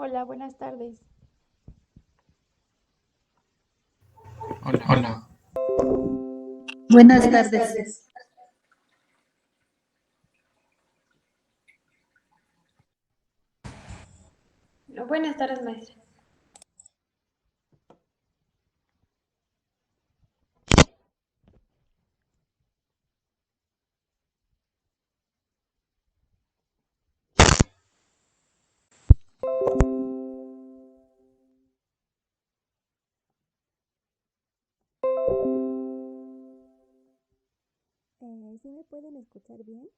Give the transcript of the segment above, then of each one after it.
Hola, buenas tardes. Hola, Buenas tardes. Buenas tardes, maestra. ¿Sí me pueden escuchar bien?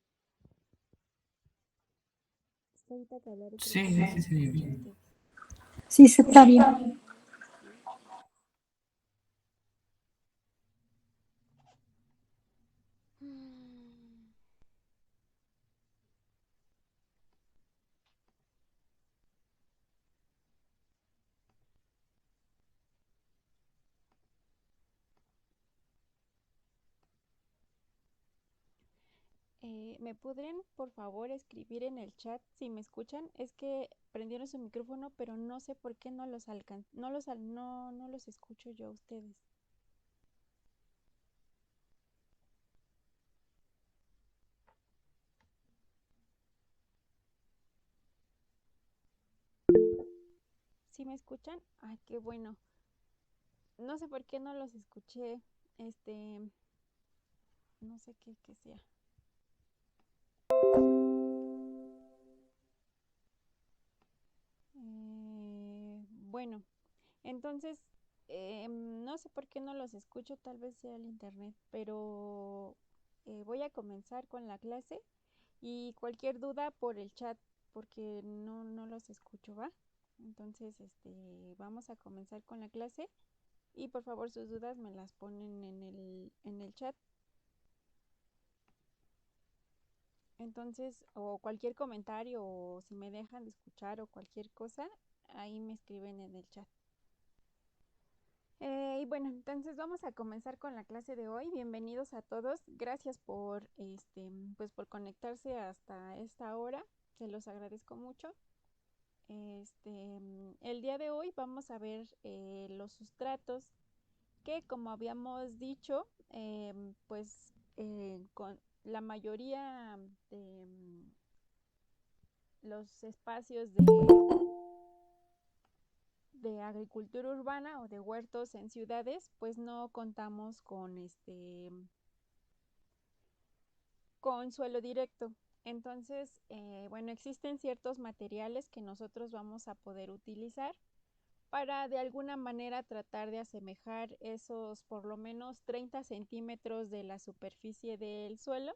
Es que ahorita que hablaré creo que sí, no sí, se sí, escucha bien. usted. Sí, se está bien. Mm, ¿Me podrían, por favor, escribir en el chat si me escuchan? Es que prendieron su micrófono, pero no sé por qué no los no los escucho yo a ustedes. ¿Sí me escuchan? Ay, qué bueno. No sé por qué no los escuché. Este, no sé qué sea. Bueno, entonces, no sé por qué no los escucho, tal vez sea el internet, pero voy a comenzar con la clase y cualquier duda por el chat, porque no los escucho, ¿va? Entonces, vamos a comenzar con la clase y por favor sus dudas me las ponen en el chat. Entonces, o cualquier comentario o si me dejan de escuchar o cualquier cosa, ahí me escriben en el chat. Y bueno, entonces vamos a comenzar con la clase de hoy. Bienvenidos a todos. Gracias por, pues por conectarse hasta esta hora. Se los agradezco mucho. El día de hoy vamos a ver los sustratos que, como habíamos dicho, pues con la mayoría de los espacios de agricultura urbana o de huertos en ciudades, pues no contamos con suelo directo. Entonces, bueno, existen ciertos materiales que nosotros vamos a poder utilizar para de alguna manera tratar de asemejar esos por lo menos 30 centímetros de la superficie del suelo,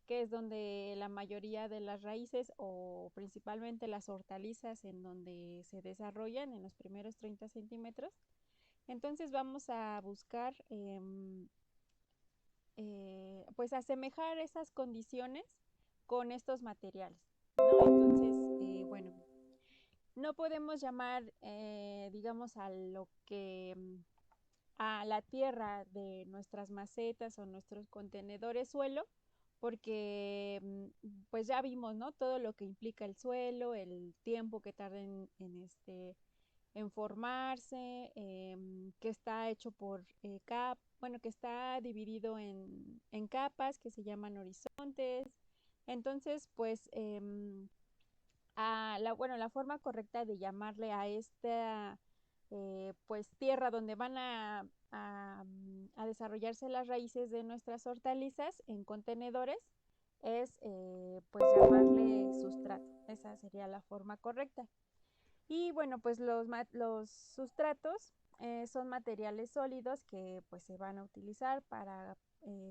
que es donde la mayoría de las raíces o principalmente las hortalizas en donde se desarrollan en los primeros 30 centímetros. Entonces vamos a buscar pues asemejar esas condiciones con estos materiales, ¿no? Entonces, bueno, no podemos llamar, digamos, a lo que a la tierra de nuestras macetas o nuestros contenedores suelo, porque pues ya vimos, ¿no? Todo lo que implica el suelo, el tiempo que tarda en formarse, que está hecho por bueno, que está dividido en capas que se llaman horizontes. Entonces, pues, bueno, la forma correcta de llamarle a esta pues tierra donde van a desarrollarse las raíces de nuestras hortalizas en contenedores es pues llamarle sustrato. Esa sería la forma correcta. Y bueno, pues los sustratos son materiales sólidos que pues se van a utilizar para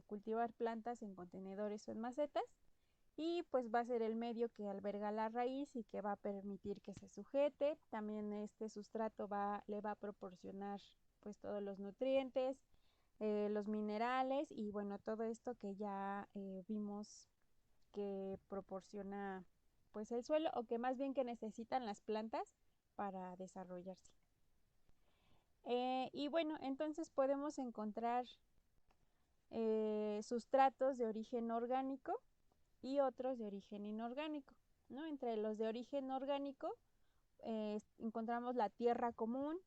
cultivar plantas en contenedores o en macetas y pues va a ser el medio que alberga la raíz y que va a permitir que se sujete. También este sustrato le va a proporcionar pues todos los nutrientes, los minerales y bueno, todo esto que ya vimos que proporciona pues el suelo o que más bien que necesitan las plantas para desarrollarse. Y bueno, entonces podemos encontrar sustratos de origen orgánico y otros de origen inorgánico, ¿no? Entre los de origen orgánico encontramos la tierra común,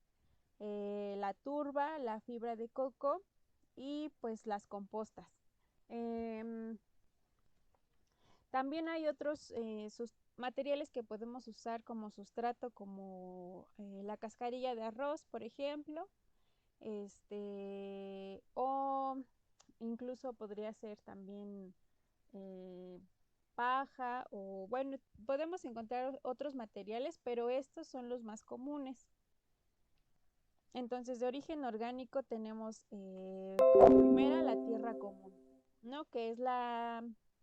la turba, la fibra de coco y pues las compostas. Em, También hay otros materiales que podemos usar como sustrato, como la cascarilla de arroz, por ejemplo, o incluso podría ser también eh, paja, o bueno, podemos encontrar otros materiales, pero estos son los más comunes. Entonces, de origen orgánico tenemos como primera la tierra común, ¿no? Que es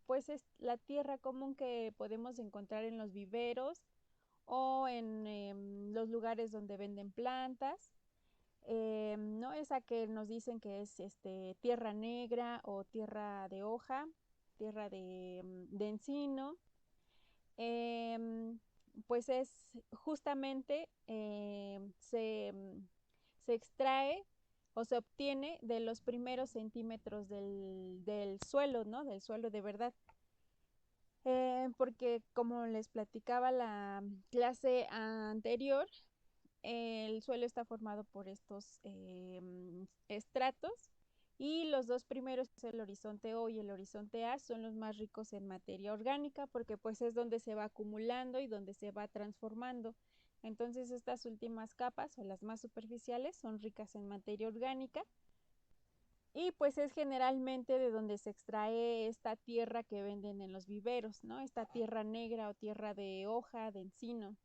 pues es la tierra común que podemos encontrar en los viveros o en los lugares donde venden plantas, ¿no? Esa que nos dicen que es tierra negra o tierra de hoja, tierra de encino. em, pues es justamente se extrae o se obtiene de los primeros centímetros del suelo, ¿no? Del suelo de verdad. Porque como les platicaba la clase anterior, el suelo está formado por estos estratos y los dos primeros, el horizonte O y el horizonte A, son los más ricos en materia orgánica porque pues es donde se va acumulando y donde se va transformando. Entonces estas últimas capas o las más superficiales son ricas en materia orgánica y pues es generalmente de donde se extrae esta tierra que venden en los viveros, ¿no? Esta tierra negra o tierra de hoja, de encino.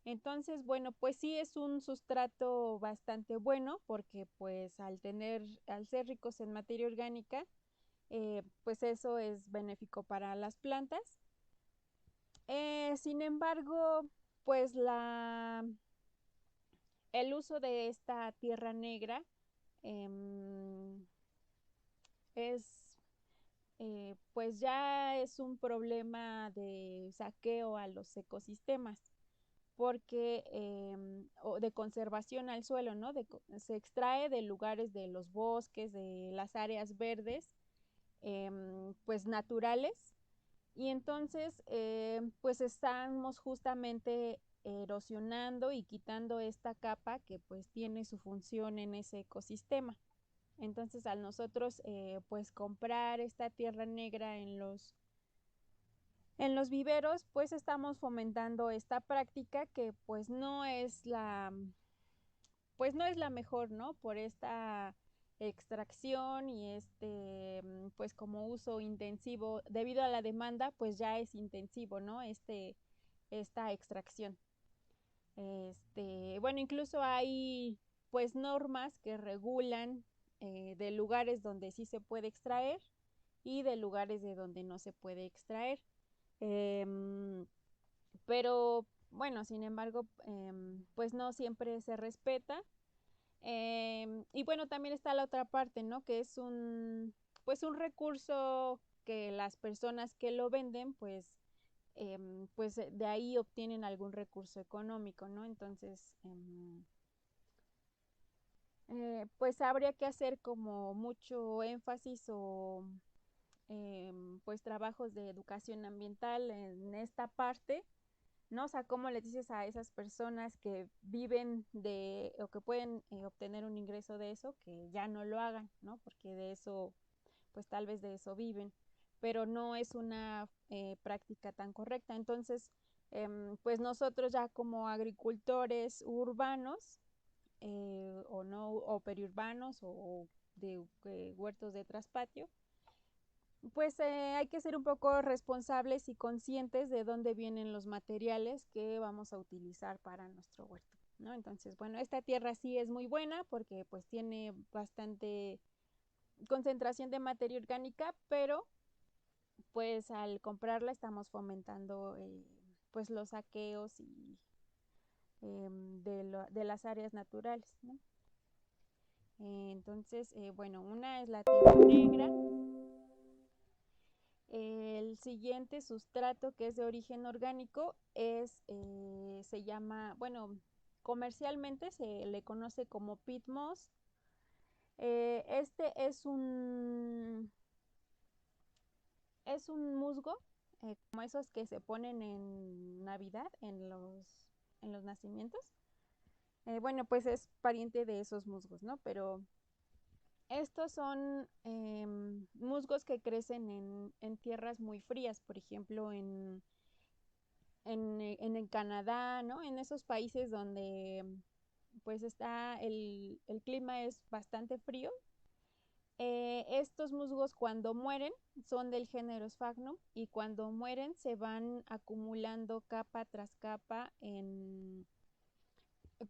Entonces, bueno, pues sí es un sustrato bastante bueno porque pues al ser ricos en materia orgánica, pues eso es benéfico para las plantas. Sin embargo, pues el uso de esta tierra negra em, es pues ya es un problema de saqueo a los ecosistemas porque o de conservación al suelo, ¿no? Se extrae de lugares de los bosques, de las áreas verdes, pues naturales, y entonces pues estamos justamente erosionando y quitando esta capa que pues tiene su función en ese ecosistema. Entonces al nosotros pues comprar esta tierra negra en los viveros, pues estamos fomentando esta práctica que pues no es la mejor, ¿no? Por esta extracción y pues como uso intensivo, debido a la demanda, pues ya es intensivo, ¿no? Esta extracción. Bueno, incluso hay pues normas que regulan de lugares donde sí se puede extraer y de lugares de donde no se puede extraer. Em, pero bueno, sin embargo, pues no siempre se respeta. Y bueno, también está la otra parte, ¿no? Que es pues un recurso que las personas que lo venden, pues de ahí obtienen algún recurso económico, ¿no? Entonces, pues habría que hacer como mucho énfasis o pues trabajos de educación ambiental en esta parte, ¿no? O sea, ¿cómo les dices a esas personas que viven o que pueden obtener un ingreso de eso, que ya no lo hagan, ¿no? Porque de eso, pues tal vez de eso viven, pero no es una práctica tan correcta. Entonces, pues nosotros ya como agricultores urbanos, o no, o periurbanos o de huertos de traspatio, pues hay que ser un poco responsables y conscientes de dónde vienen los materiales que vamos a utilizar para nuestro huerto, ¿no? Entonces, bueno, esta tierra sí es muy buena porque pues tiene bastante concentración de materia orgánica, pero pues al comprarla estamos fomentando pues los saqueos y de las áreas naturales, ¿no? Entonces, bueno, una es la tierra negra. El siguiente sustrato que es de origen orgánico se llama, bueno, comercialmente se le conoce como peat moss. Este es un musgo, como esos que se ponen en Navidad, en los nacimientos. Bueno, pues es pariente de esos musgos, ¿no? Pero estos son musgos que crecen en tierras muy frías, por ejemplo, en Canadá, ¿no? En esos países donde pues está el clima es bastante frío. Estos musgos cuando mueren son del género Sphagnum y cuando mueren se van acumulando capa tras capa en...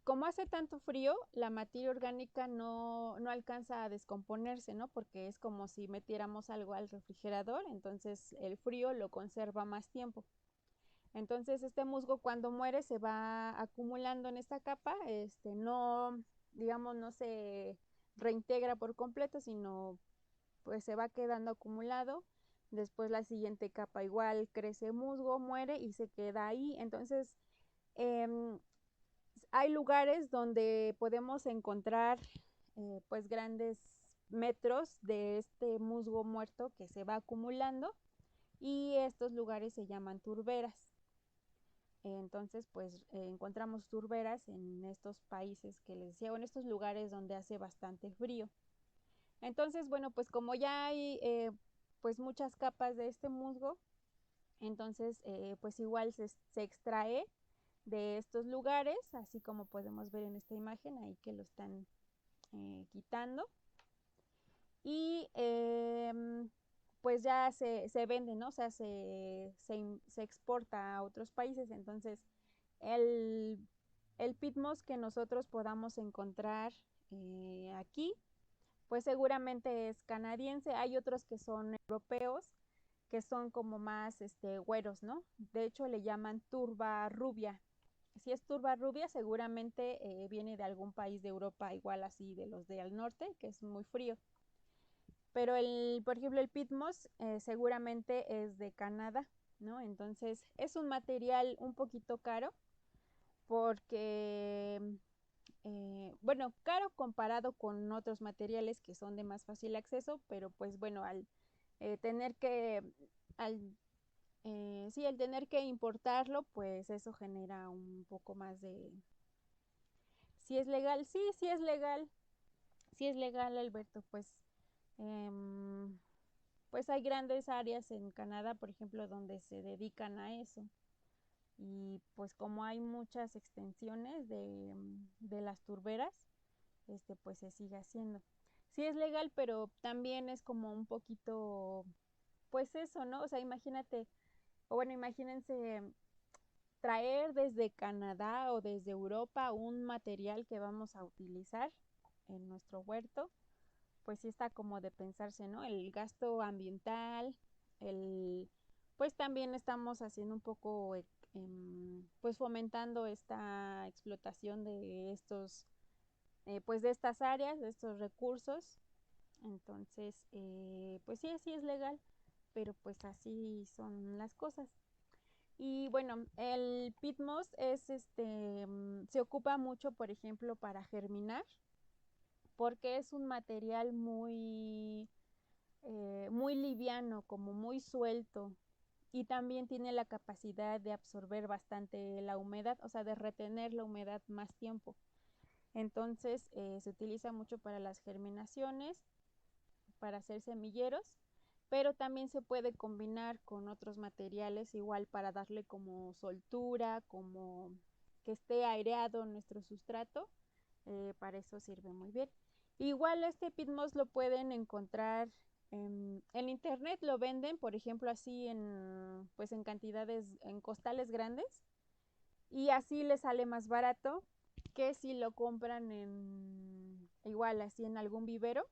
Como hace tanto frío, la materia orgánica no alcanza a descomponerse, ¿no? Porque es como si metiéramos algo al refrigerador, entonces el frío lo conserva más tiempo. Entonces este musgo cuando muere se va acumulando en esta capa, no, digamos, no se reintegra por completo, sino pues se va quedando acumulado. Después la siguiente capa igual crece musgo, muere y se queda ahí. Entonces em, hay lugares donde podemos encontrar pues grandes metros de este musgo muerto que se va acumulando y estos lugares se llaman turberas. Entonces, pues encontramos turberas en estos países que les decía, o en estos lugares donde hace bastante frío. Entonces, bueno, pues como ya hay pues muchas capas de este musgo, entonces pues igual se extrae de estos lugares, así como podemos ver en esta imagen, ahí que lo están quitando. Y pues ya se vende, ¿no? O sea, se exporta a otros países. Entonces, el, el pitmos que nosotros podamos encontrar aquí, pues seguramente es canadiense. Hay otros que son europeos, que son como más güeros, ¿no? De hecho, le llaman turba rubia. Si es turba rubia, seguramente viene de algún país de Europa, igual así de los del norte, que es muy frío. Pero por ejemplo, el pitmos seguramente es de Canadá, ¿no? Entonces es un material un poquito caro porque, bueno, caro comparado con otros materiales que son de más fácil acceso, pero pues bueno, al tener que, al, sí, al tener que importarlo, pues eso genera un poco más de... Si es legal, sí, sí es legal, Alberto, em, pues hay grandes áreas en Canadá, por ejemplo, donde se dedican a eso. Y pues como hay muchas extensiones de las turberas, pues se sigue haciendo. Sí es legal, pero también es como un poquito, pues eso, ¿no? O sea, imagínate, o bueno, imagínense traer desde Canadá o desde Europa un material que vamos a utilizar en nuestro huerto, pues sí está como de pensarse, ¿no? El gasto ambiental, el, pues también estamos haciendo un poco, pues fomentando esta explotación de estos, pues de estas áreas, de estos recursos. Entonces, pues sí, sí es legal, pero pues así son las cosas. Y bueno, el pitmos es se ocupa mucho, por ejemplo, para germinar, porque es un material muy liviano, como muy suelto, y también tiene la capacidad de absorber bastante la humedad, o sea, de retener la humedad más tiempo. Entonces, se utiliza mucho para las germinaciones, para hacer semilleros, pero también se puede combinar con otros materiales, igual para darle como soltura, como que esté aireado nuestro sustrato, para eso sirve muy bien. Igual este pitmos lo pueden encontrar en internet, lo venden, por ejemplo, así pues en cantidades, en costales grandes, y así les sale más barato que si lo compran igual así en algún vivero.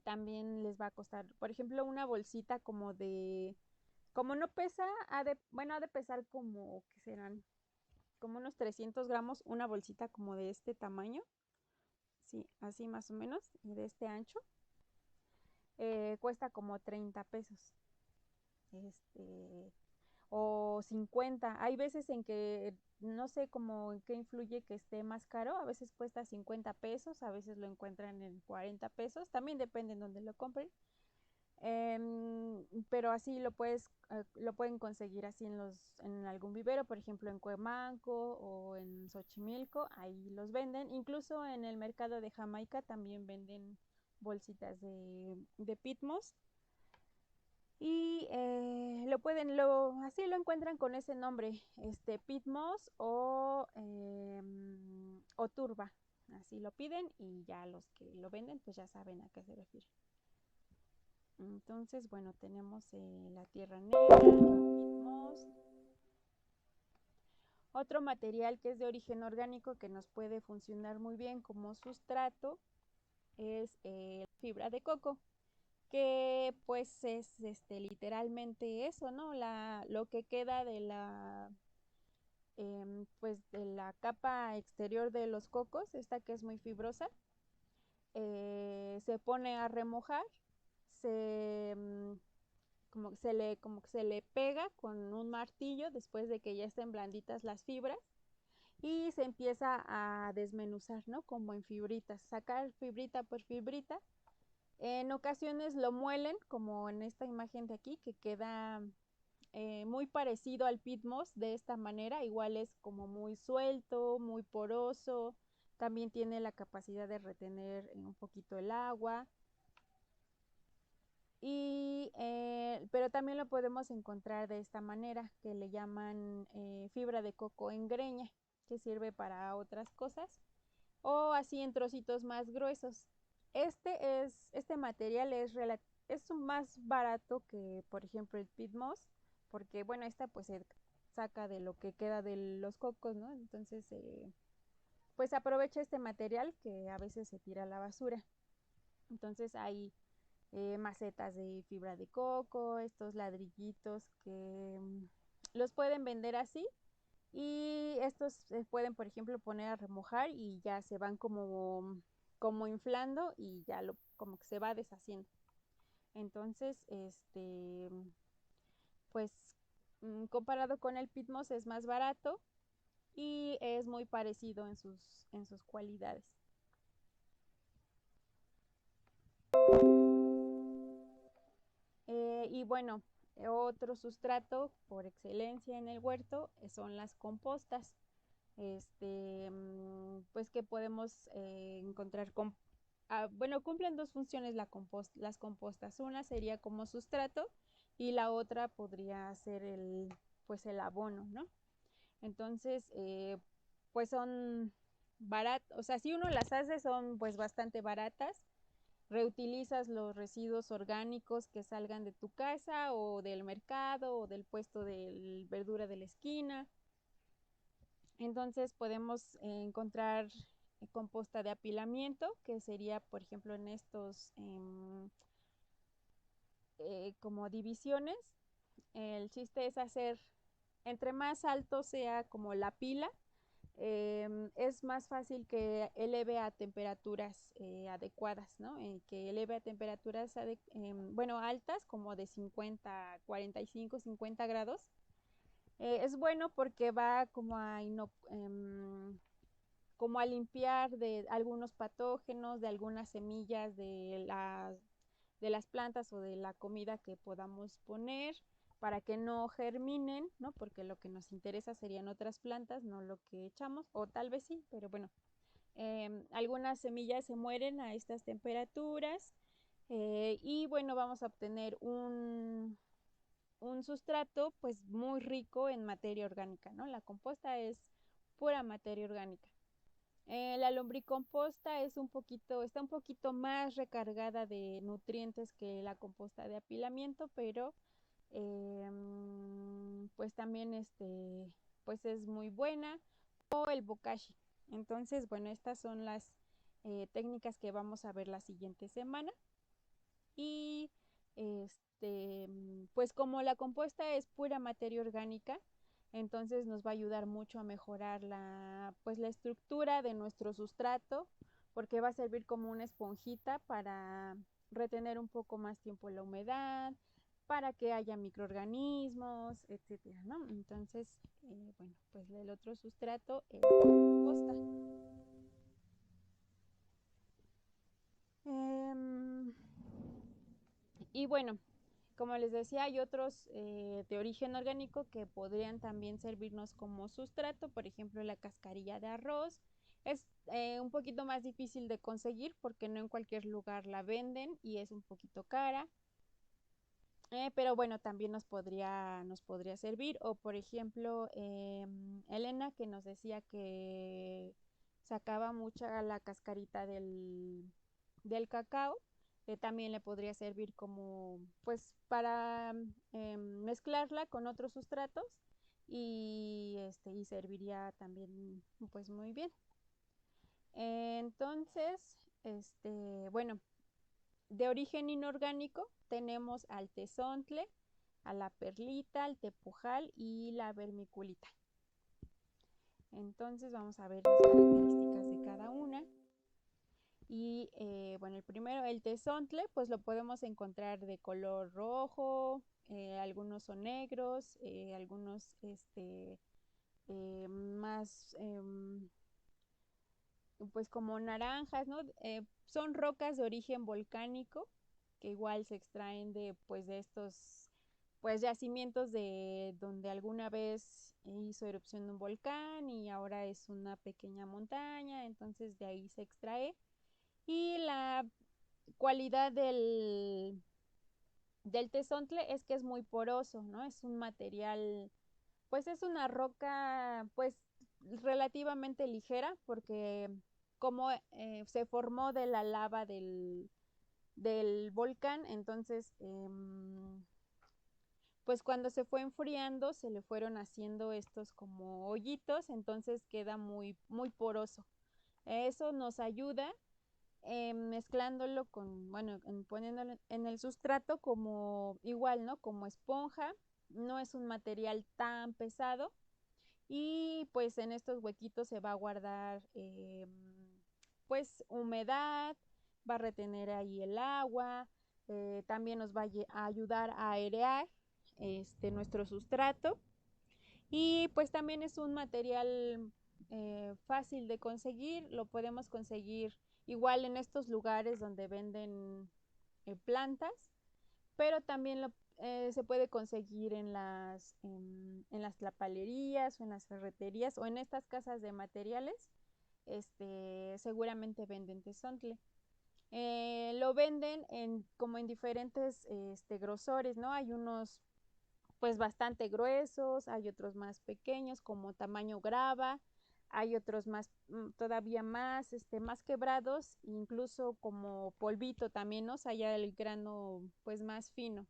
También les va a costar, por ejemplo, una bolsita como no pesa, bueno, ha de pesar como, ¿qué serán? Como unos 300 gramos, una bolsita como de este tamaño, sí, así más o menos, y de este ancho, cuesta como 30 pesos, este, o 50. Hay veces en que no sé cómo en qué influye que esté más caro, a veces cuesta 50 pesos, a veces lo encuentran en 40 pesos, también depende en dónde lo compren. Pero así lo pueden conseguir así en algún vivero, por ejemplo en Cuemanco o en Xochimilco, ahí los venden. Incluso en el mercado de Jamaica también venden bolsitas de pitmos. Y así lo encuentran con ese nombre, pitmos o turba. Así lo piden y ya los que lo venden pues ya saben a qué se refiere. Entonces, bueno, tenemos la tierra negra, el pitmos. Otro material que es de origen orgánico que nos puede funcionar muy bien como sustrato es fibra de coco, que pues es literalmente eso, ¿no? Lo que queda pues de la capa exterior de los cocos, esta que es muy fibrosa, se pone a remojar, se, mm, como que se le pega con un martillo después de que ya estén blanditas las fibras y se empieza a desmenuzar, ¿no? Como en fibritas, sacar fibrita por fibrita. En ocasiones lo muelen, como en esta imagen de aquí, que queda muy parecido al pitmos de esta manera, igual es como muy suelto, muy poroso, también tiene la capacidad de retener un poquito el agua. Pero también lo podemos encontrar de esta manera, que le llaman fibra de coco en greña, que sirve para otras cosas, o así en trocitos más gruesos. Este material es más barato que, por ejemplo, el pitmos, porque, bueno, esta pues se saca de lo que queda de los cocos, ¿no? Entonces, pues aprovecha este material que a veces se tira a la basura. Entonces hay macetas de fibra de coco, estos ladrillitos que los pueden vender así y estos se pueden, por ejemplo, poner a remojar y ya se van como inflando y ya como que se va deshaciendo. Entonces, pues comparado con el pitmos es más barato y es muy parecido en sus cualidades. Y bueno, otro sustrato por excelencia en el huerto son las compostas. Pues que podemos encontrar bueno, cumplen dos funciones las compostas. Una sería como sustrato y la otra podría ser pues el abono, ¿no? Entonces, pues son baratas, o sea, si uno las hace son pues bastante baratas. Reutilizas los residuos orgánicos que salgan de tu casa o del mercado o del puesto de verdura de la esquina. Entonces podemos encontrar composta de apilamiento, que sería, por ejemplo, en estos como divisiones. El chiste es hacer, entre más alto sea como la pila, es más fácil que eleve a temperaturas adecuadas, ¿no? Que eleve a temperaturas, bueno, altas, como de 50, 45, 50 grados. Es bueno porque va como a limpiar de algunos patógenos, de algunas semillas de las plantas o de la comida que podamos poner para que no germinen, ¿no? Porque lo que nos interesa serían otras plantas, no lo que echamos, o tal vez sí, pero bueno, algunas semillas se mueren a estas temperaturas y bueno, vamos a obtener un sustrato pues muy rico en materia orgánica, ¿no? La composta es pura materia orgánica. La lombricomposta está un poquito más recargada de nutrientes que la composta de apilamiento, pero pues también pues es muy buena. O el bokashi. Entonces, bueno, estas son las técnicas que vamos a ver la siguiente semana. Y pues como la composta es pura materia orgánica, entonces nos va a ayudar mucho a mejorar pues la estructura de nuestro sustrato, porque va a servir como una esponjita para retener un poco más tiempo la humedad, para que haya microorganismos, etcétera, ¿no? Entonces, bueno, pues el otro sustrato es la composta. Y bueno, como les decía, hay otros de origen orgánico que podrían también servirnos como sustrato, por ejemplo, la cascarilla de arroz. Es un poquito más difícil de conseguir porque no en cualquier lugar la venden y es un poquito cara. Pero bueno, también nos podría servir. O por ejemplo, Elena que nos decía que sacaba mucha la cascarita del cacao, también le podría servir como, pues, para mezclarla con otros sustratos y serviría también, pues, muy bien. Entonces, bueno, de origen inorgánico tenemos al tezontle, a la perlita, al tepujal y la vermiculita. Entonces vamos a ver las características de cada una. Y bueno, el primero, el tezontle, pues lo podemos encontrar de color rojo, algunos son negros, algunos más pues como naranjas, ¿no? Son rocas de origen volcánico que igual se extraen de pues de estos pues yacimientos de donde alguna vez hizo erupción un volcán y ahora es una pequeña montaña, entonces de ahí se extrae. Y la cualidad del tezontle es que es muy poroso, ¿no? Es un material, pues es una roca, pues relativamente ligera, porque como se formó de la lava del volcán, entonces, pues cuando se fue enfriando, se le fueron haciendo estos como hoyitos, entonces queda muy, muy poroso. Eso nos ayuda mezclándolo con, bueno, poniéndolo en el sustrato como igual, ¿no? Como esponja. No es un material tan pesado y pues en estos huequitos se va a guardar pues humedad, va a retener ahí el agua, también nos va a ayudar a airear nuestro sustrato y pues también es un material fácil de conseguir, lo podemos conseguir igual en estos lugares donde venden plantas, pero también se puede conseguir en las tlapalerías o en las ferreterías o en estas casas de materiales, seguramente venden tezontle. Lo venden como en diferentes grosores, ¿no? Hay unos pues bastante gruesos, hay otros más pequeños como tamaño grava, hay otros más todavía más, más quebrados, incluso como polvito también, ¿no? O sea, ya el grano pues más fino.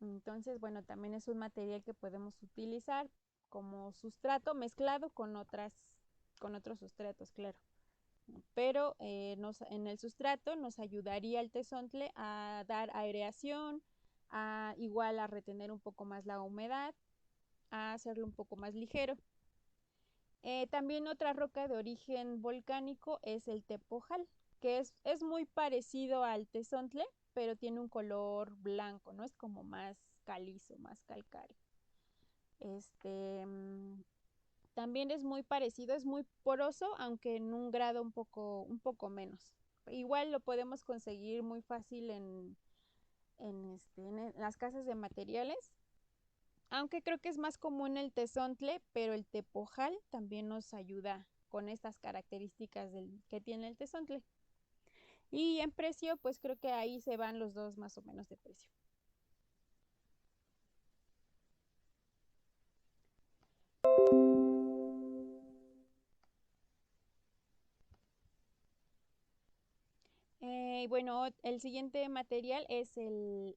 Entonces, bueno, también es un material que podemos utilizar como sustrato mezclado con otros sustratos, claro. Pero en el sustrato nos ayudaría el tezontle a dar aireación, igual a retener un poco más la humedad, a hacerlo un poco más ligero. También otra roca de origen volcánico es el tepojal, que es muy parecido al tezontle, pero tiene un color blanco, ¿no? Es como más calizo, más calcáreo. También es muy parecido, es muy poroso, aunque en un grado un poco menos. Igual lo podemos conseguir muy fácil en las casas de materiales, aunque creo que es más común el tezontle, pero el tepojal también nos ayuda con estas características que tiene el tezontle. Y en precio, pues creo que ahí se van los dos más o menos de precio. Bueno, el siguiente material es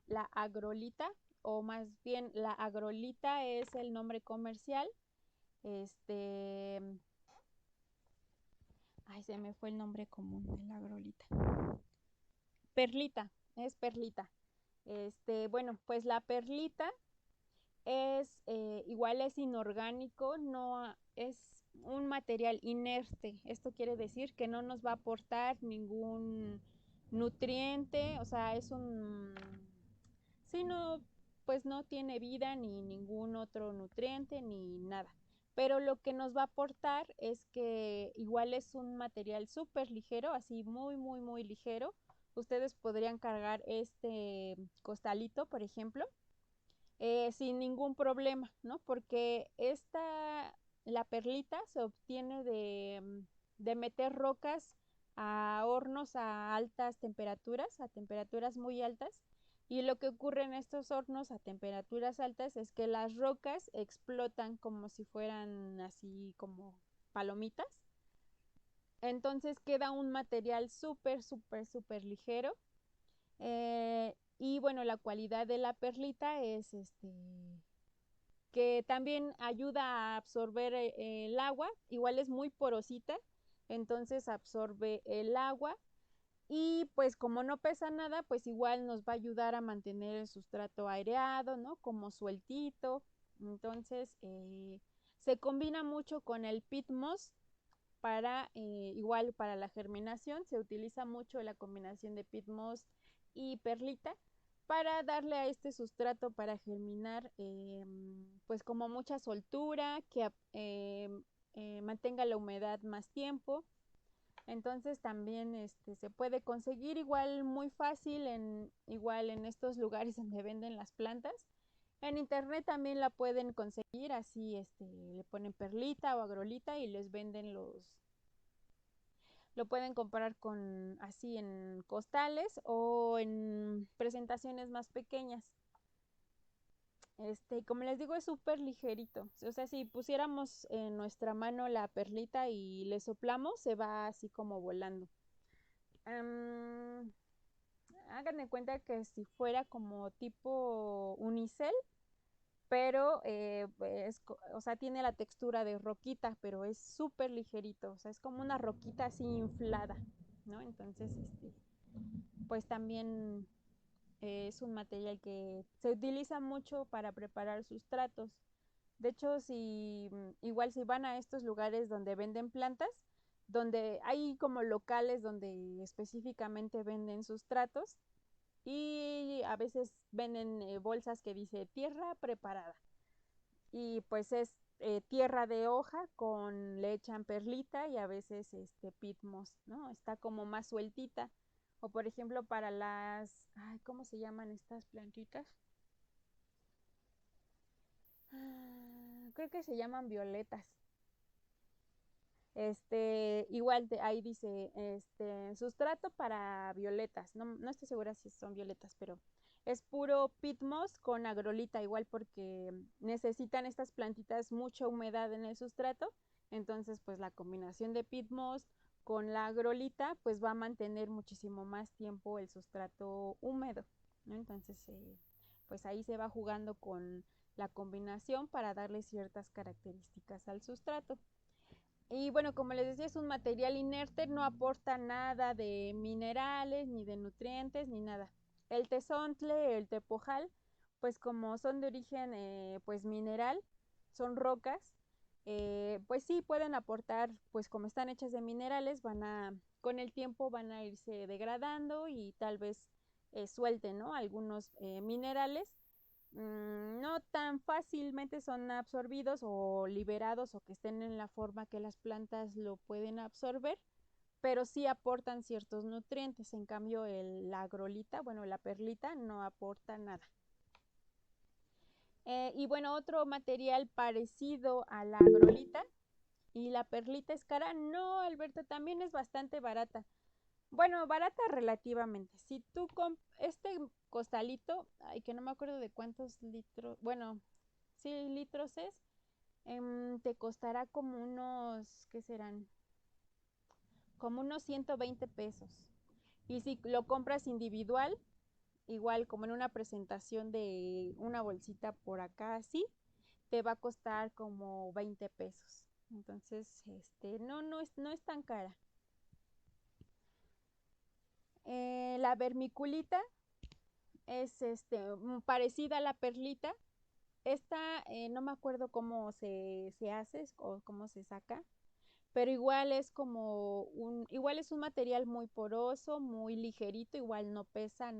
la agrolita, o más bien la agrolita es el nombre comercial. Este, Ay, se me fue el nombre común de la agrolita. Perlita, es perlita. Bueno, pues la perlita es igual es inorgánico, no es un material inerte. Esto quiere decir que no nos va a aportar ningún nutriente, o sea, sí, no, pues no tiene vida ni ningún otro nutriente ni nada. Pero lo que nos va a aportar es que igual es un material súper ligero, así muy, muy, muy ligero, ustedes podrían cargar este costalito, por ejemplo, sin ningún problema, ¿no? Porque la perlita se obtiene de meter rocas a hornos a altas temperaturas, a temperaturas muy altas. Y lo que ocurre en estos hornos a temperaturas altas es que las rocas explotan como si fueran así como palomitas. Entonces queda un material súper, súper, súper ligero. Y bueno, la cualidad de la perlita es que también ayuda a absorber el agua, igual es muy porosita, entonces absorbe el agua y pues como no pesa nada, pues igual nos va a ayudar a mantener el sustrato aireado, ¿no? Como sueltito. Entonces se combina mucho con el peat moss para igual para la germinación, se utiliza mucho la combinación de peat moss y perlita para darle a este sustrato para germinar pues como mucha soltura, que mantenga la humedad más tiempo. Entonces también se puede conseguir igual muy fácil igual en estos lugares donde venden las plantas. En internet también la pueden conseguir, así le ponen perlita o agrolita y les venden lo pueden comprar con así en costales o en presentaciones más pequeñas. Como les digo, es súper ligerito. O sea, si pusiéramos en nuestra mano la perlita y le soplamos, se va así como volando. Am, Hagan de cuenta que si fuera como tipo unicel, pero o sea, tiene la textura de roquita, pero es súper ligerito. O sea, es como una roquita así inflada, ¿no? Entonces, pues también es un material que se utiliza mucho para preparar sustratos. De hecho, igual si van a estos lugares donde venden plantas, donde hay como locales donde específicamente venden sustratos y a veces venden bolsas que dice tierra preparada y pues es tierra de hoja con le echan perlita y a veces peat moss, ¿no? Está como más sueltita. O por ejemplo para ay, ¿cómo se llaman estas plantitas? Creo que se llaman violetas. Igual ahí dice, sustrato para violetas. No, no estoy segura si son violetas, pero es puro peat moss con agrolita, igual porque necesitan estas plantitas mucha humedad en el sustrato. Entonces, pues la combinación de peat moss con la agrolita, pues va a mantener muchísimo más tiempo el sustrato húmedo, ¿no? Entonces, pues ahí se va jugando con la combinación para darle ciertas características al sustrato. Y bueno, como les decía, es un material inerte, no aporta nada de minerales, ni de nutrientes, ni nada. El tezontle, el tepojal, pues como son de origen pues mineral, son rocas, pues sí pueden aportar, pues como están hechas de minerales, con el tiempo van a irse degradando y tal vez suelten, ¿no? Algunos minerales no tan fácilmente son absorbidos o liberados o que estén en la forma que las plantas lo pueden absorber, pero sí aportan ciertos nutrientes. En cambio, la agrolita, bueno, la perlita no aporta nada. Y bueno, otro material parecido a la agrolita y la perlita es cara. No, Alberto, también es bastante barata. Bueno, barata relativamente. Si tú este costalito, ay, que no me acuerdo de cuántos litros, bueno, sí, litros es, te costará como ¿qué serán? Como unos 120 pesos. Y si lo compras individual, igual como en una presentación de una bolsita por acá así, te va a costar como 20 pesos. Entonces, no es tan cara. La vermiculita es parecida a la perlita. Esta no me acuerdo cómo se hace o cómo se saca, pero igual es un material muy poroso, muy ligerito, igual no pesa,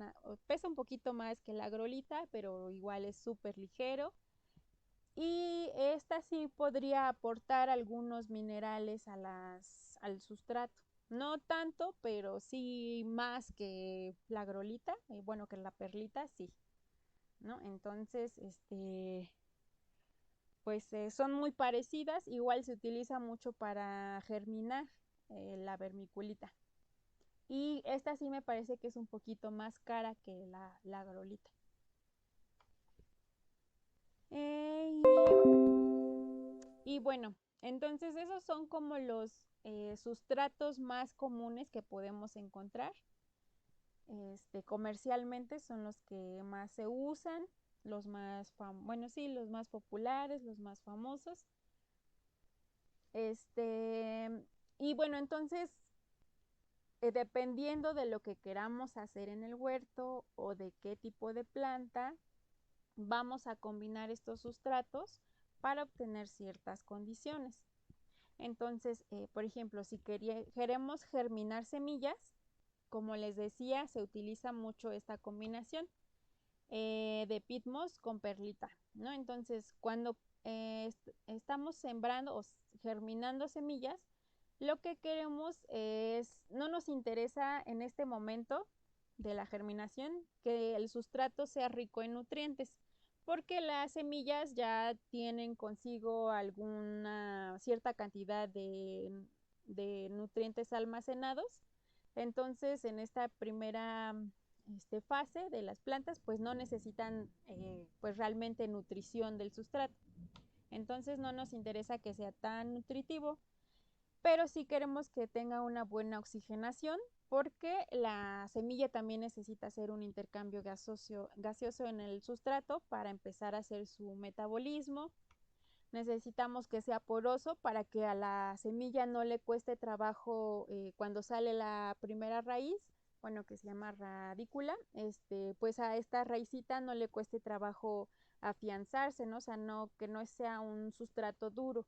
pesa un poquito más que la agrolita, pero igual es súper ligero. Y esta sí podría aportar algunos minerales al sustrato, No tanto, pero sí más que la agrolita, bueno, que la perlita, sí, ¿no? Entonces, pues son muy parecidas, igual se utiliza mucho para germinar la vermiculita. Y esta sí me parece que es un poquito más cara que la agrolita. Y bueno, entonces esos son como los sustratos más comunes que podemos encontrar. Comercialmente son los que más se usan, los más, bueno, sí, los más populares, los más famosos. Este, y bueno, entonces, dependiendo de lo que queramos hacer en el huerto o de qué tipo de planta, vamos a combinar estos sustratos para obtener ciertas condiciones. Entonces, por ejemplo, si queremos germinar semillas, como les decía, se utiliza mucho esta combinación de peat moss con perlita, ¿no? Entonces, cuando estamos sembrando o germinando semillas, lo que queremos es, no nos interesa en este momento de la germinación que el sustrato sea rico en nutrientes, porque las semillas ya tienen consigo alguna cierta cantidad de nutrientes almacenados. Entonces, en esta primera fase de las plantas, pues no necesitan pues realmente nutrición del sustrato. Entonces no nos interesa que sea tan nutritivo, pero sí queremos que tenga una buena oxigenación porque la semilla también necesita hacer un intercambio gaseoso en el sustrato para empezar a hacer su metabolismo. Necesitamos que sea poroso para que a la semilla no le cueste trabajo cuando sale la primera raíz, bueno, que se llama radícula, pues a esta raicita no le cueste trabajo afianzarse, ¿no? O sea, no, que no sea un sustrato duro.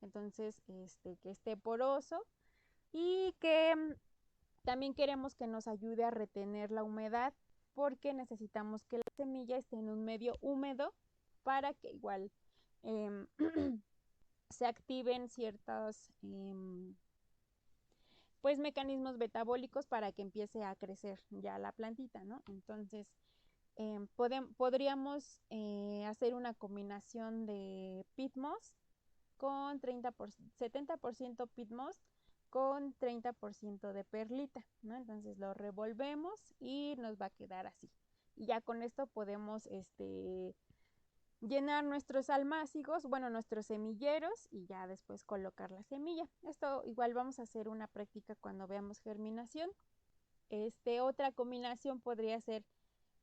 Entonces, que esté poroso y que también queremos que nos ayude a retener la humedad porque necesitamos que la semilla esté en un medio húmedo para que igual eh, se activen ciertos pues mecanismos metabólicos para que empiece a crecer ya la plantita, ¿no? Entonces podríamos hacer una combinación de peat moss con 70% peat moss con 30% de perlita, ¿no? Entonces lo revolvemos y nos va a quedar así. Y ya con esto podemos llenar nuestros almácigos, bueno, nuestros semilleros y ya después colocar la semilla. Esto igual vamos a hacer una práctica cuando veamos germinación. Otra combinación podría ser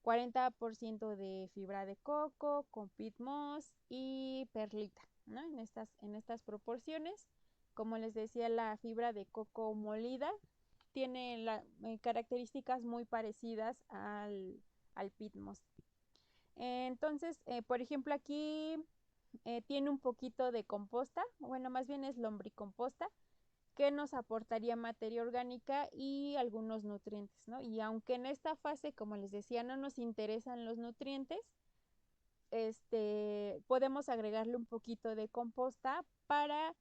40% de fibra de coco con peat moss y perlita, ¿no? En estas proporciones. Como les decía, la fibra de coco molida tiene características muy parecidas al peat moss. Entonces, por ejemplo, aquí tiene un poquito de composta, bueno, más bien es lombricomposta, que nos aportaría materia orgánica y algunos nutrientes, ¿no? Y aunque en esta fase, como les decía, no nos interesan los nutrientes, podemos agregarle un poquito de composta para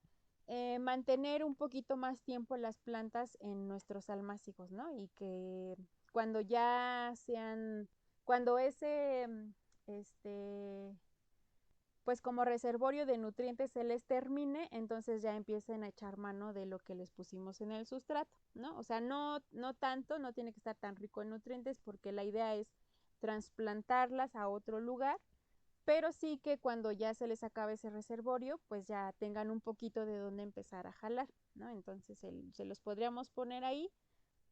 mantener un poquito más tiempo las plantas en nuestros almácigos, ¿no? Y que cuando ya sean, cuando este, pues como reservorio de nutrientes se les termine, entonces ya empiecen a echar mano de lo que les pusimos en el sustrato, ¿no? O sea, no tanto, no tiene que estar tan rico en nutrientes porque la idea es trasplantarlas a otro lugar, pero sí que cuando ya se les acabe ese reservorio, pues ya tengan un poquito de dónde empezar a jalar, ¿no? Entonces se los podríamos poner ahí,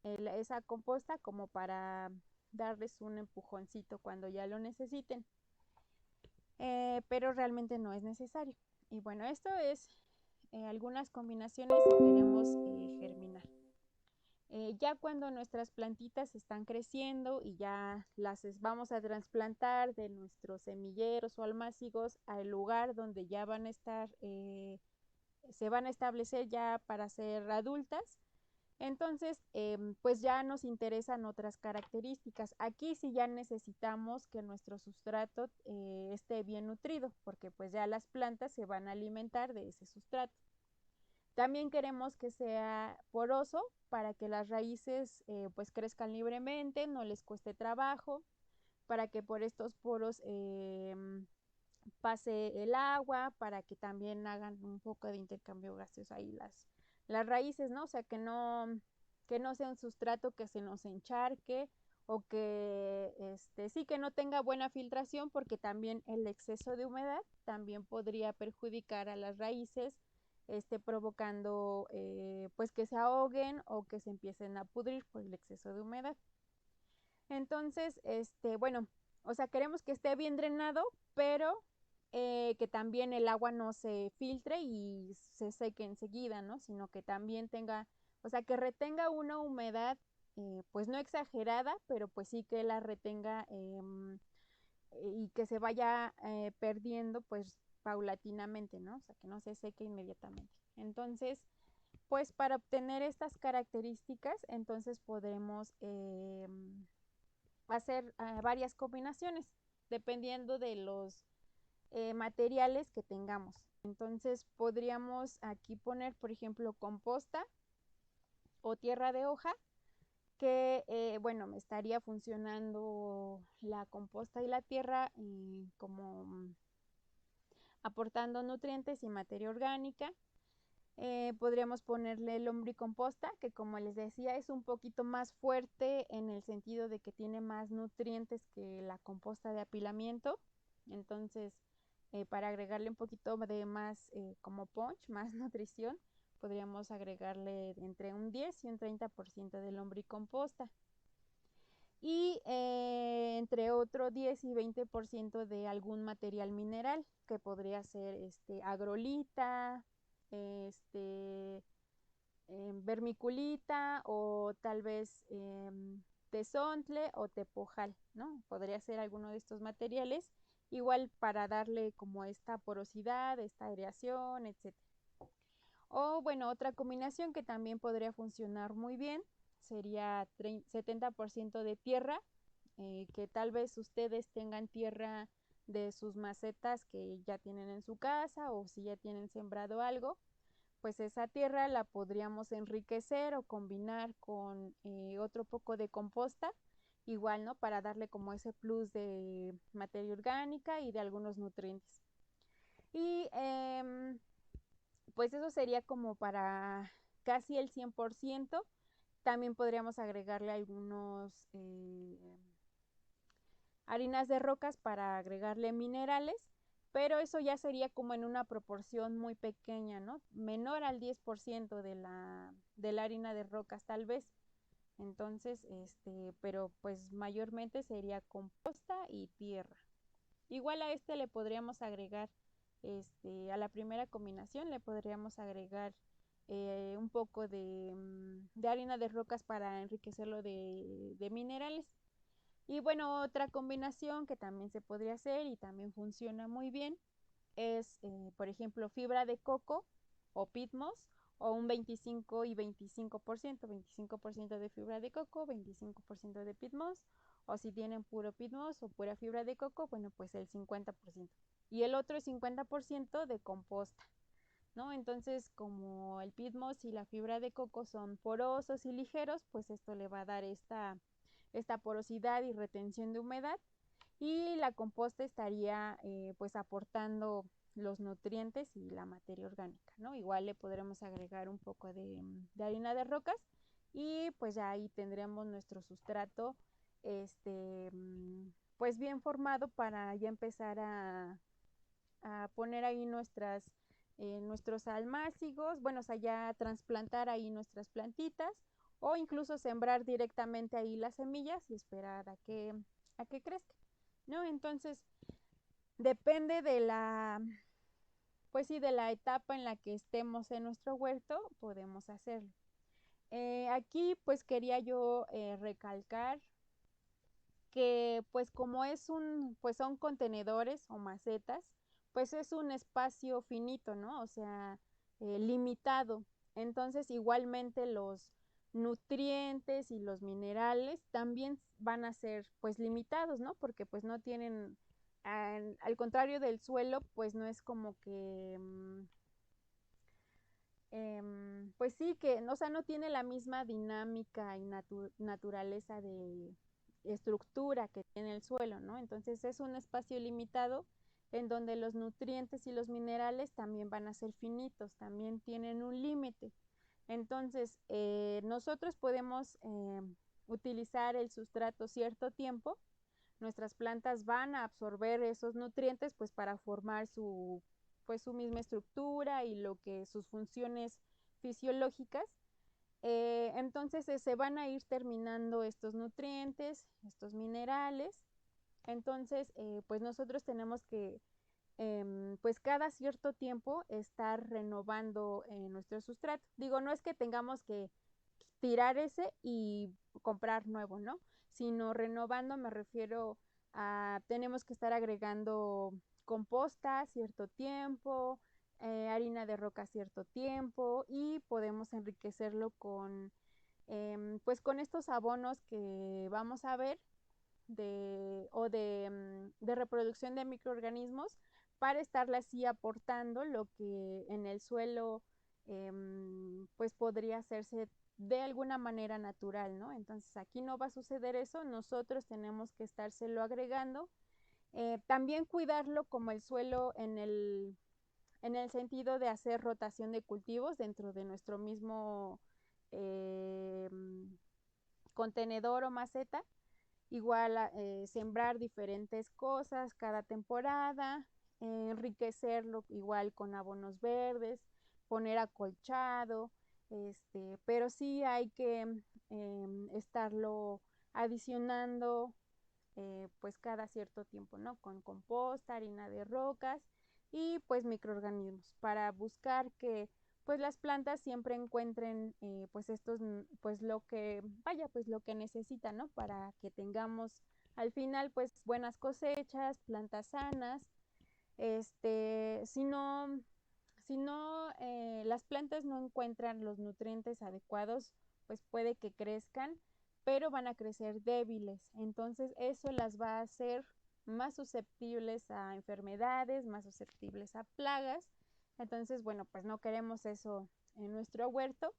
esa composta, como para darles un empujoncito cuando ya lo necesiten. Pero realmente no es necesario. Y bueno, esto es algunas combinaciones si queremos germinar. Ya cuando nuestras plantitas están creciendo y ya las vamos a trasplantar de nuestros semilleros o almácigos al lugar donde ya van a estar, se van a establecer ya para ser adultas, entonces, pues ya nos interesan otras características. Aquí sí ya necesitamos que nuestro sustrato esté bien nutrido, porque pues ya las plantas se van a alimentar de ese sustrato. También queremos que sea poroso para que las raíces pues crezcan libremente, no les cueste trabajo, para que por estos poros pase el agua, para que también hagan un poco de intercambio gaseoso ahí las raíces, ¿no? O sea, que no sea un sustrato que se nos encharque o que sí que no tenga buena filtración, porque también el exceso de humedad también podría perjudicar a las raíces, provocando pues que se ahoguen o que se empiecen a pudrir por el exceso de humedad. Entonces, bueno, o sea, queremos que esté bien drenado, pero que también el agua no se filtre y se seque enseguida, ¿no? Sino que también tenga, o sea, que retenga una humedad, pues no exagerada, pero pues sí que la retenga y que se vaya perdiendo, pues paulatinamente, ¿no? O sea, que no se seque inmediatamente. Entonces, pues para obtener estas características, entonces podremos hacer varias combinaciones dependiendo de los materiales que tengamos. Entonces podríamos aquí poner, por ejemplo, composta o tierra de hoja, que bueno, me estaría funcionando la composta y la tierra como aportando nutrientes y materia orgánica. Podríamos ponerle lombricomposta, que como les decía es un poquito más fuerte en el sentido de que tiene más nutrientes que la composta de apilamiento. Entonces, para agregarle un poquito de más como punch, más nutrición, podríamos agregarle entre un 10 y un 30% de lombricomposta. Y entre otro 10 y 20% de algún material mineral, que podría ser agrolita, este, vermiculita o tal vez tezontle o tepojal, ¿no? Podría ser alguno de estos materiales, igual para darle como esta porosidad, esta aireación, etcétera. O bueno, otra combinación que también podría funcionar muy bien sería 70% de tierra, que tal vez ustedes tengan tierra de sus macetas que ya tienen en su casa, o si ya tienen sembrado algo, pues esa tierra la podríamos enriquecer o combinar con otro poco de composta, igual, ¿no? Para darle como ese plus de materia orgánica y de algunos nutrientes. Y pues eso sería como para casi el 100%. También podríamos agregarle algunos harinas de rocas para agregarle minerales, pero eso ya sería como en una proporción muy pequeña, ¿no? Menor al 10% de la harina de rocas tal vez. Entonces, pero pues mayormente sería composta y tierra. Igual a le podríamos agregar, a la primera combinación le podríamos agregar un poco de harina de rocas para enriquecerlo de minerales. Y bueno, otra combinación que también se podría hacer y también funciona muy bien es, por ejemplo, fibra de coco o pitmos, o un 25 y 25%, 25% de fibra de coco, 25% de pitmos, o si tienen puro pitmos o pura fibra de coco, bueno, pues el 50%. Y el otro es 50% de composta, ¿no? Entonces, como el pitmos y la fibra de coco son porosos y ligeros, pues esto le va a dar esta porosidad y retención de humedad, y la composta estaría pues aportando los nutrientes y la materia orgánica, ¿no? Igual le podremos agregar un poco de harina de rocas y pues ya ahí tendremos nuestro sustrato pues bien formado para ya empezar a poner ahí nuestros almácigos, bueno, o sea, ya trasplantar ahí nuestras plantitas, o incluso sembrar directamente ahí las semillas y esperar a que crezca, ¿no? Entonces, depende de pues sí, de la etapa en la que estemos en nuestro huerto, podemos hacerlo. Aquí pues quería yo recalcar que pues como pues son contenedores o macetas, pues es un espacio finito, ¿no? O sea, limitado. Entonces, igualmente los nutrientes y los minerales también van a ser pues limitados, ¿no? Porque pues no tienen, al contrario del suelo, pues no es como que pues sí, que o sea, no tiene la misma dinámica y naturaleza de estructura que tiene el suelo, ¿no? Entonces es un espacio limitado en donde los nutrientes y los minerales también van a ser finitos, también tienen un límite. Entonces, nosotros podemos utilizar el sustrato cierto tiempo. Nuestras plantas van a absorber esos nutrientes pues para formar pues su misma estructura y lo que sus funciones fisiológicas. Entonces se van a ir terminando estos nutrientes, estos minerales. Entonces, pues nosotros tenemos que, pues cada cierto tiempo, estar renovando nuestro sustrato. Digo, no es que tengamos que tirar ese y comprar nuevo, ¿no? Sino renovando me refiero a, tenemos que estar agregando composta cierto tiempo, harina de roca cierto tiempo y podemos enriquecerlo con, pues con estos abonos que vamos a ver de reproducción de microorganismos para estarle así aportando lo que en el suelo pues podría hacerse de alguna manera natural, ¿no? Entonces aquí no va a suceder eso, nosotros tenemos que estárselo agregando. También cuidarlo como el suelo en el sentido de hacer rotación de cultivos dentro de nuestro mismo eh, contenedor o maceta. Igual sembrar diferentes cosas cada temporada, enriquecerlo igual con abonos verdes, poner acolchado, pero sí hay que estarlo adicionando pues cada cierto tiempo, ¿no? Con composta, harina de rocas y pues microorganismos para buscar que pues las plantas siempre encuentren pues estos, pues lo que, vaya, pues lo que necesitan, ¿no? Para que tengamos al final pues buenas cosechas, plantas sanas, si no, si no las plantas no encuentran los nutrientes adecuados, pues puede que crezcan, pero van a crecer débiles. Entonces eso las va a hacer más susceptibles a enfermedades, más susceptibles a plagas. Entonces, bueno, pues no queremos eso en nuestro huerto.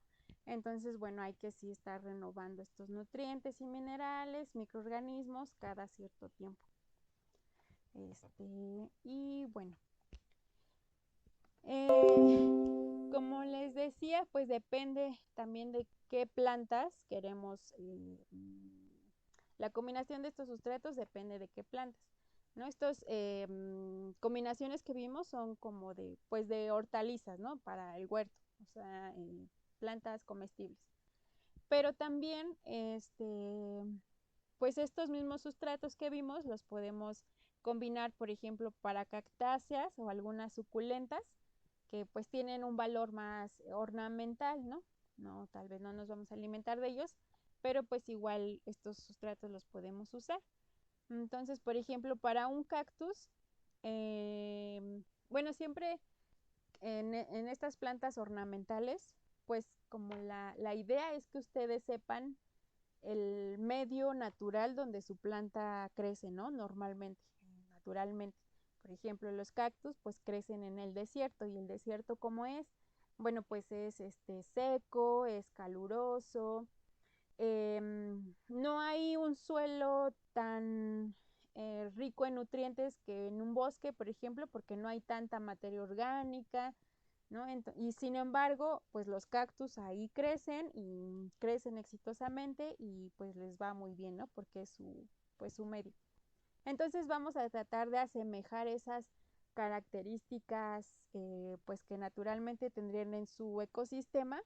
Entonces, bueno, hay que sí estar renovando estos nutrientes y minerales, microorganismos cada cierto tiempo. Y bueno, como les decía, pues depende también de qué plantas queremos. La combinación de estos sustratos depende de qué plantas, ¿no? Estas combinaciones que vimos son como de, pues de hortalizas, ¿no? Para el huerto, o sea, plantas comestibles. Pero también, pues estos mismos sustratos que vimos los podemos combinar, por ejemplo, para cactáceas o algunas suculentas que pues tienen un valor más ornamental, ¿no? No, tal vez no nos vamos a alimentar de ellos, pero pues igual estos sustratos los podemos usar. Entonces, por ejemplo, para un cactus, bueno, siempre en estas plantas ornamentales, pues como la idea es que ustedes sepan el medio natural donde su planta crece, ¿no? Normalmente, naturalmente. Por ejemplo, los cactus pues crecen en el desierto y el desierto ¿cómo es? Bueno, pues es seco, es caluroso, no hay un suelo tan rico en nutrientes que en un bosque, por ejemplo, porque no hay tanta materia orgánica, ¿no? Y sin embargo, pues los cactus ahí crecen y crecen exitosamente y pues les va muy bien, ¿no? Porque es pues su medio. Entonces vamos a tratar de asemejar esas características pues que naturalmente tendrían en su ecosistema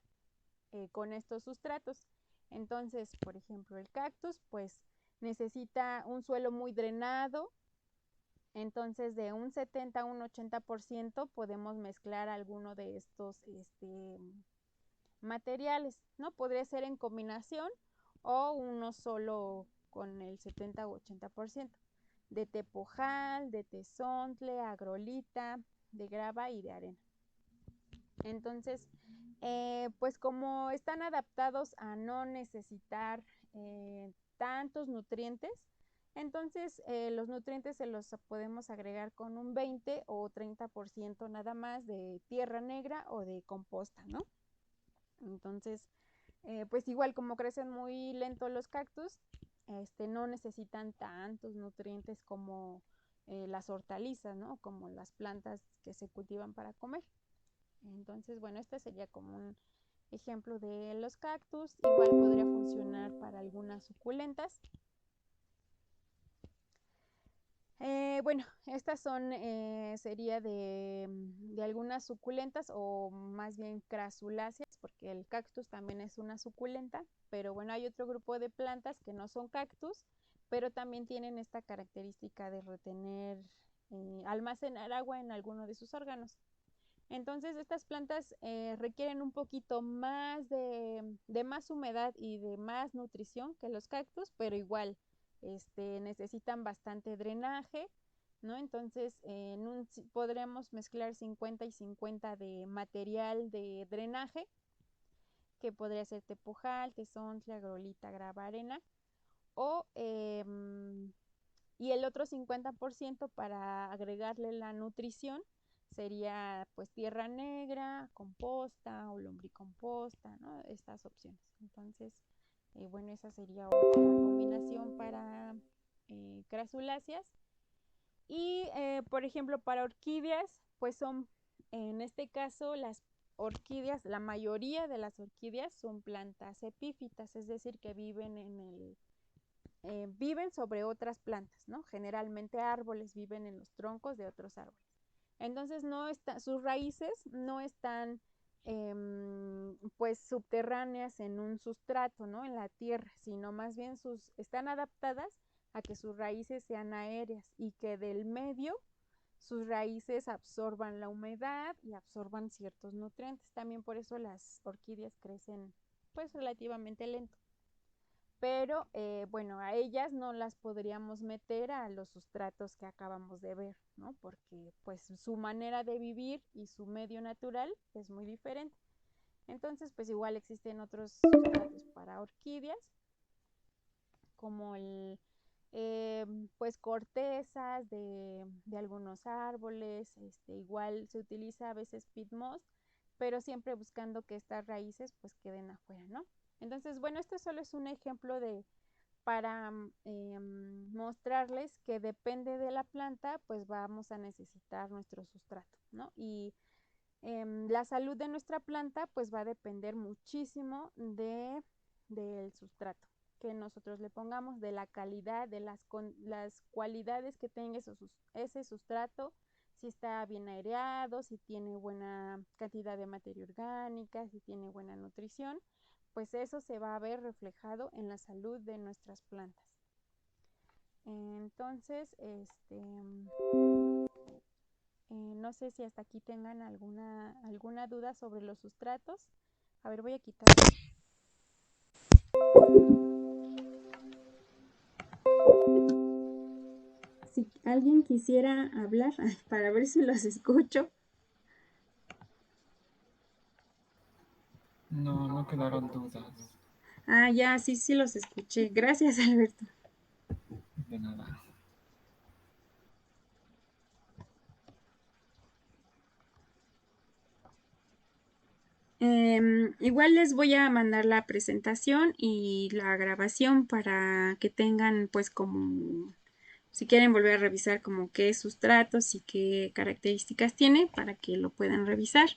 con estos sustratos. Entonces, por ejemplo, el cactus pues necesita un suelo muy drenado, entonces de un 70 a un 80% podemos mezclar alguno de estos materiales, ¿no? Podría ser en combinación o uno solo con el 70 u 80% de tepojal, de tezontle, agrolita, de grava y de arena. Entonces, pues como están adaptados a no necesitar tantos nutrientes, Entonces, los nutrientes se los podemos agregar con un 20 o 30% nada más de tierra negra o de composta, ¿no? Entonces, pues igual como crecen muy lento los cactus, no necesitan tantos nutrientes como las hortalizas, ¿no? Como las plantas que se cultivan para comer. Entonces, bueno, este sería como un ejemplo de los cactus. Igual podría funcionar para algunas suculentas. Bueno, estas son, sería de algunas suculentas o más bien crasuláceas, porque el cactus también es una suculenta, pero bueno, hay otro grupo de plantas que no son cactus, pero también tienen esta característica de retener, almacenar agua en alguno de sus órganos. Entonces, estas plantas requieren un poquito más de más humedad y de más nutrición que los cactus, pero igual necesitan bastante drenaje, ¿no? Entonces, podremos mezclar 50 y 50 de material de drenaje, que podría ser tepujal, tesontle, agrolita, grava, arena, o y el otro 50% para agregarle la nutrición sería pues tierra negra, composta o lombricomposta, ¿no? Estas opciones. Entonces, bueno, esa sería otra combinación para crasuláceas. Y, por ejemplo, para orquídeas, pues son, en este caso, las orquídeas, la mayoría de las orquídeas son plantas epífitas, es decir, que viven sobre otras plantas, ¿no? Generalmente árboles viven en los troncos de otros árboles. Entonces sus raíces no están pues subterráneas en un sustrato, ¿no? En la tierra, sino más bien están adaptadas a que sus raíces sean aéreas y que del medio sus raíces absorban la humedad y absorban ciertos nutrientes. También por eso las orquídeas crecen pues relativamente lento. Pero bueno, a ellas no las podríamos meter a los sustratos que acabamos de ver, ¿no? Porque pues su manera de vivir y su medio natural es muy diferente. Entonces, pues igual existen otros sustratos para orquídeas, como pues cortezas de algunos árboles, igual se utiliza a veces peat moss, pero siempre buscando que estas raíces pues queden afuera, ¿no? Entonces, bueno, este solo es un ejemplo para mostrarles que depende de la planta, pues vamos a necesitar nuestro sustrato, ¿no? Y la salud de nuestra planta, pues va a depender muchísimo del sustrato que nosotros le pongamos, de la calidad, de las cualidades que tenga ese sustrato, si está bien aireado, si tiene buena cantidad de materia orgánica, si tiene buena nutrición, pues eso se va a ver reflejado en la salud de nuestras plantas. Entonces, no sé si hasta aquí tengan alguna duda sobre los sustratos. A ver, voy a quitar. Si alguien quisiera hablar para ver si los escucho. No, no quedaron dudas. Ah, ya, sí los escuché. Gracias, Alberto. De nada. Igual les voy a mandar la presentación y la grabación para que tengan pues como, si quieren volver a revisar como qué sustratos y qué características tiene para que lo puedan revisar.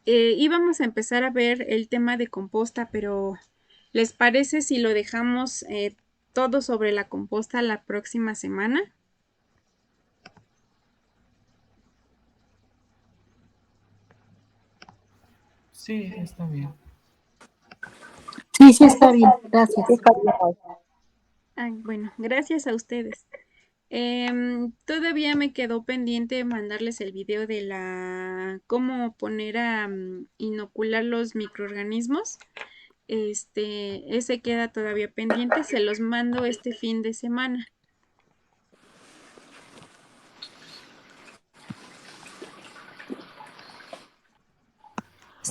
Íbamos a empezar a ver el tema de composta, pero ¿les parece si lo dejamos todo sobre la composta la próxima semana? Sí, está bien. Sí, está bien. Gracias. Bueno, gracias a ustedes. Todavía me quedó pendiente mandarles el video de cómo poner a inocular los microorganismos. Ese queda todavía pendiente, se los mando este fin de semana.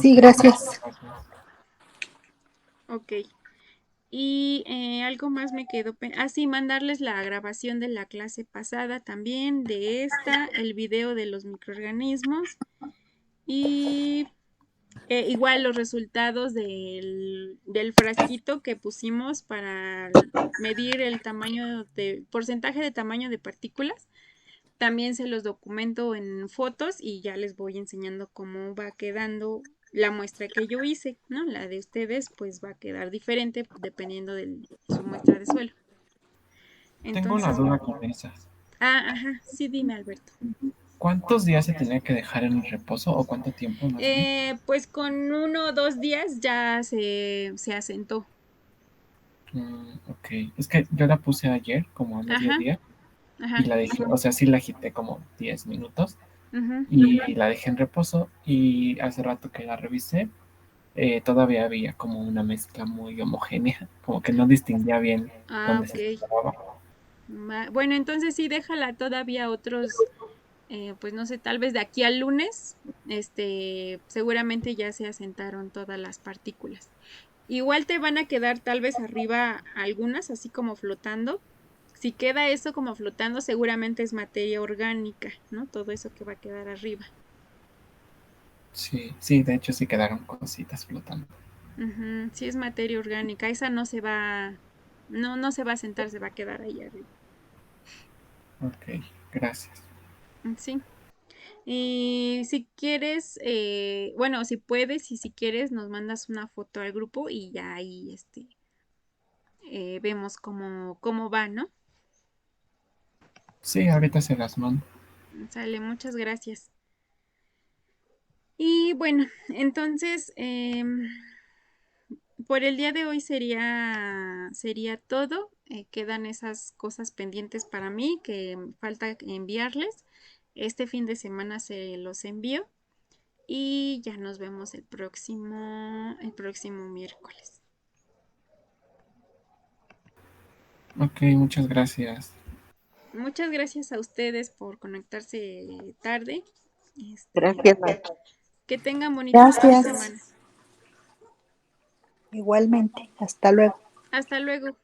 Sí, Ok, gracias. gracias. Ok. Y algo más me quedó. Sí, mandarles la grabación de la clase pasada también, de esta, el video de los microorganismos y igual los resultados del frasquito que pusimos para medir el tamaño porcentaje de tamaño de partículas. También se los documento en fotos y ya les voy enseñando cómo va quedando la muestra que yo hice, ¿no? La de ustedes pues va a quedar diferente dependiendo de su muestra de suelo. Tengo una Entonces, duda con esas. ajá, sí, dime, Alberto. ¿Cuántos días se tenía que dejar en reposo o cuánto tiempo más bien? Pues con 1 o 2 días ya se asentó. Ok, es que yo la puse ayer como a Ajá, mediodía y ajá, la dejé, o sea, sí la agité como 10 minutos ujú. y la dejé en reposo y hace rato que la revisé, todavía había como una mezcla muy homogénea, como que no distinguía bien Ah, dónde se ok. separaba. Bueno, entonces sí, déjala todavía otros, pues no sé, tal vez de aquí al lunes, seguramente ya se asentaron todas las partículas. Igual te van a quedar tal vez arriba algunas, así como flotando. Si queda eso como flotando, seguramente es materia orgánica, ¿no? Todo eso que va a quedar arriba. Sí, sí, de hecho sí quedaron cositas flotando. Ujú, sí es materia orgánica, esa no se va a sentar, se va a quedar ahí arriba. Ok, gracias. Sí. Y si quieres, bueno, si puedes y si quieres, nos mandas una foto al grupo y ya ahí vemos cómo va, ¿no? Sí, ahorita se las mando. Sale, muchas gracias. Y bueno, entonces, por el día de hoy sería todo. Quedan esas cosas pendientes para mí que falta enviarles. Este fin de semana se los envío y ya nos vemos el próximo miércoles. Ok, muchas gracias. Muchas gracias a ustedes por conectarse tarde. Gracias, maestra. Que tengan bonito fin de Gracias. semana. Igualmente. Hasta luego. Hasta luego.